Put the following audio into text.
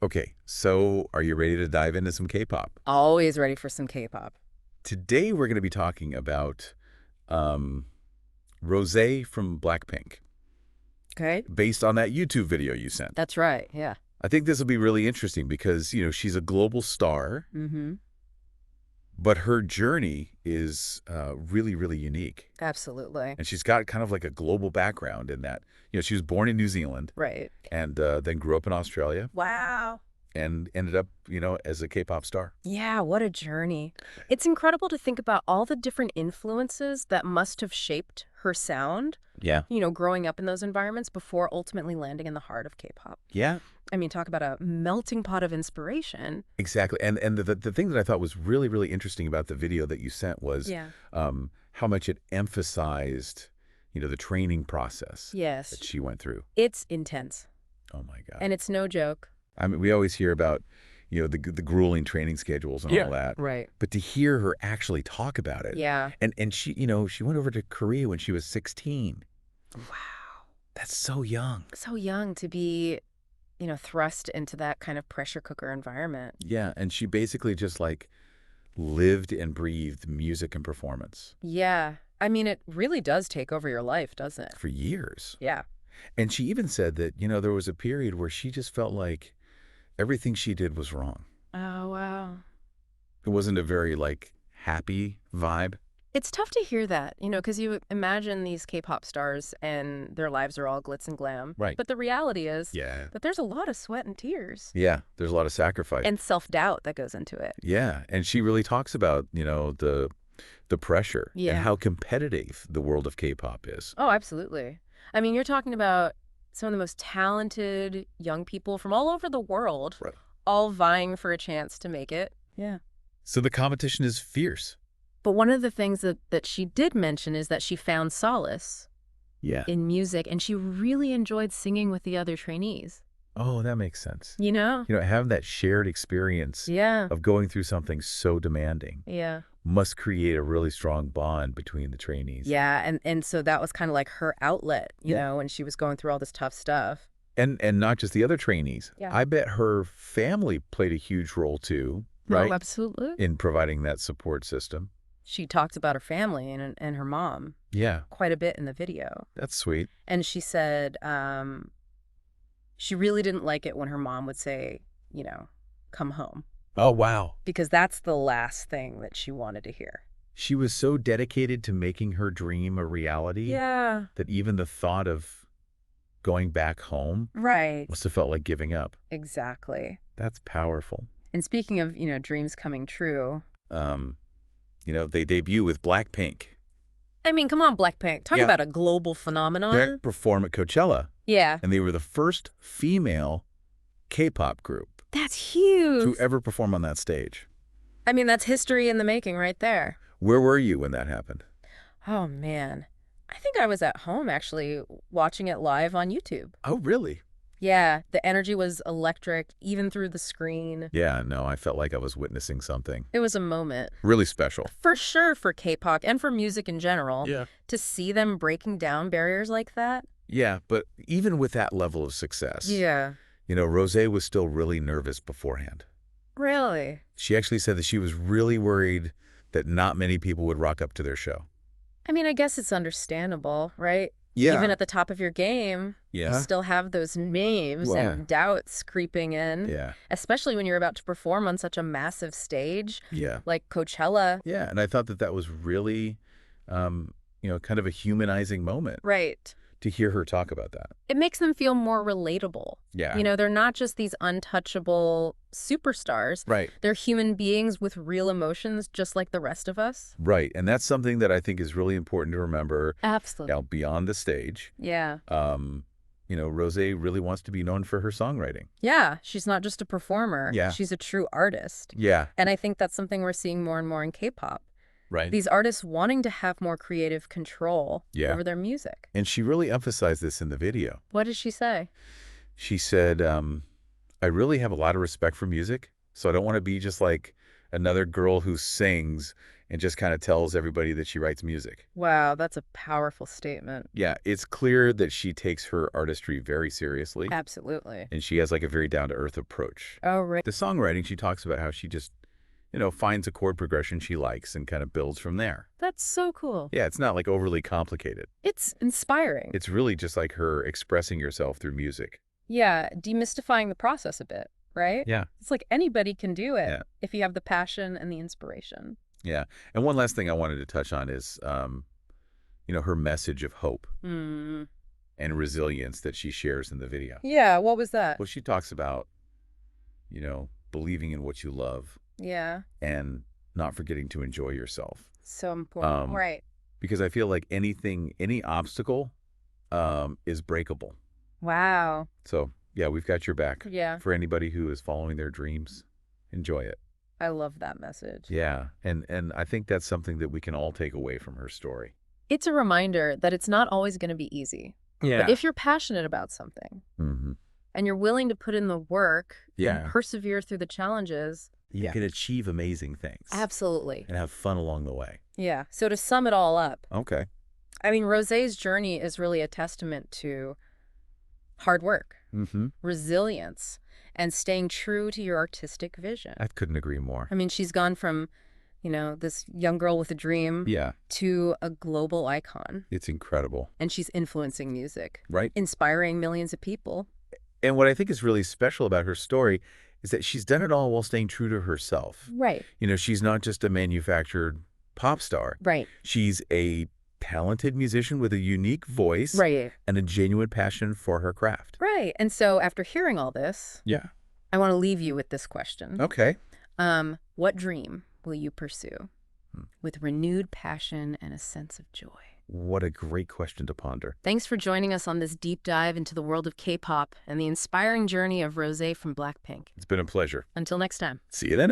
Okay, so are you ready to dive into some K-pop? Always ready for some K-pop. Today we're going to be talking about um, Rosé from Blackpink, Okay? based on that YouTube video you sent. That's right. Yeah. I think this will be really interesting because, she's a global star, Mm-hmm. but her journey is really, really unique. Absolutely. And she's got kind of like a global background in that, she was born in New Zealand Right. and then grew up in Australia Wow. and ended up, as a K-pop star. Yeah, what a journey. It's incredible to think about all the different influences that must have shaped her sound, Yeah. growing up in those environments before ultimately landing in the heart of K-pop. Yeah. I mean, talk about a melting pot of inspiration. Exactly. And the thing that I thought was really, really interesting about the video that you sent was Yeah. how much it emphasized, the training process Yes. that she went through. It's intense. Oh, my God. And it's no joke. I mean, we always hear about, the grueling training schedules and all that. Right. But to hear her actually talk about it. Yeah. And she, she went over to Korea when she was 16. Wow. That's so young. So young to be thrust into that kind of pressure cooker environment. Yeah. And she basically just like lived and breathed music and performance Yeah. I mean, it really does take over your life, doesn't it? for years. Yeah. And she even said that, there was a period where she just felt like everything she did was wrong. Oh, wow. It wasn't a very, happy vibe. It's tough to hear that, because you imagine these K-pop stars and their lives are all glitz and glam. Right. But the reality is Yeah. that there's a lot of sweat and tears Yeah, there's a lot of sacrifice. and self-doubt that goes into it. Yeah, and she really talks about, the pressure and Yeah. how competitive the world of K-pop is. Oh, absolutely. I mean, you're talking about some of the most talented young people from all over the world, Right. all vying for a chance to make it. Yeah. So the competition is fierce. But one of the things that she did mention is that she found solace Yeah. in music, and she really enjoyed singing with the other trainees. Oh, that makes sense. You know? Having that shared experience Yeah. of going through something so demanding Yeah. must create a really strong bond between the trainees. Yeah, and so that was kind of like her outlet, when she was going through all this tough stuff. And not just the other trainees. Yeah. I bet her family played a huge role too, right? Oh, absolutely. In providing that support system. She talked about her family and her mom Yeah, quite a bit in the video. that's sweet. And she said she really didn't like it when her mom would say, come home, Oh, wow. because that's the last thing that she wanted to hear. She was so dedicated to making her dream a reality Yeah. that even the thought of going back home Right. must have felt like giving up. Exactly. That's powerful. And speaking of, dreams coming true. They debut with Blackpink. I mean, come on, Blackpink. Talk Yeah. about a global phenomenon. They perform at Coachella, Yeah. and they were the first female K-pop group That's to huge. ever perform on that stage. I mean, that's history in the making right there. Where were you when that happened? Oh, man. I think I was at home, actually, watching it live on YouTube. Oh, really? Yeah, the energy was electric, even through the screen. Yeah, no, I felt like I was witnessing something It was a moment. really special. For sure, for K-pop and for music in general. Yeah. To see them breaking down barriers like that. Yeah, but even with that level of success, Yeah. Rosé was still really nervous beforehand. Really? She actually said that she was really worried that not many people would rock up to their show. I mean, I guess it's understandable, right? Yeah. Even at the top of your game, you Yeah. still have those names Yeah. and doubts creeping in. Yeah. Especially when you're about to perform on such a massive stage Yeah. like Coachella. Yeah. And I thought that was really, kind of a humanizing moment Right. to hear her talk about that. It makes them feel more relatable. Yeah. They're not just these untouchable superstars. Right. They're human beings with real emotions, just like the rest of us. Right. And that's something that I think is really important to remember Absolutely. beyond the stage. Yeah. Rosé really wants to be known for her songwriting. Yeah. She's not just a performer. Yeah. She's a true artist. Yeah. And I think that's something we're seeing more and more in K-pop. Right. These artists wanting to have more creative control Yeah. over their music. And she really emphasized this in the video. What did she say? She said, I really have a lot of respect for music, so I don't want to be just like another girl who sings and just kind of tells everybody that she writes music. Wow, that's a powerful statement. Yeah, it's clear that she takes her artistry very seriously, Absolutely. and she has like a very down-to-earth approach. Oh, right. The songwriting, she talks about how she just, finds a chord progression she likes and kind of builds from there. That's so cool. Yeah, it's not like overly complicated. It's inspiring. It's really just like her expressing herself through music. Yeah, demystifying the process a bit, right? Yeah. It's like anybody can do it Yeah. if you have the passion and the inspiration. Yeah. And one last thing I wanted to touch on is, her message of hope Mm. and resilience that she shares in the video. Yeah, what was that? Well, she talks about, believing in what you love Yeah, and not forgetting to enjoy yourself. so important. Um, Right. Because I feel like any obstacle, is breakable. Wow. So, yeah, we've got your back. Yeah, For anybody who is following their dreams, enjoy it. I love that message. Yeah. And I think that's something that we can all take away from her story. It's a reminder that it's not always going to be easy. Yeah. But if you're passionate about something Mm-hmm. and you're willing to put in the work Yeah. and persevere through the challenges. You can achieve amazing things. Absolutely. And have fun along the way. Yeah. So to sum it all up, Okay. I mean, Rosé's journey is really a testament to hard work, Mm-hmm. resilience, and staying true to your artistic vision. I couldn't agree more. I mean, she's gone from, this young girl with a dream Yeah. to a global icon. It's incredible. And she's influencing music, Right? inspiring millions of people. And what I think is really special about her story is that she's done it all while staying true to herself. Right. She's not just a manufactured pop star. Right. She's a talented musician with a unique voice Right. and a genuine passion for her craft. Right. And so after hearing all this, Yeah. I want to leave you with this question. Okay. What dream will you pursue Hmm. with renewed passion and a sense of joy? What a great question to ponder. Thanks for joining us on this deep dive into the world of K-pop and the inspiring journey of Rosé from Blackpink. It's been a pleasure. Until next time. See you then.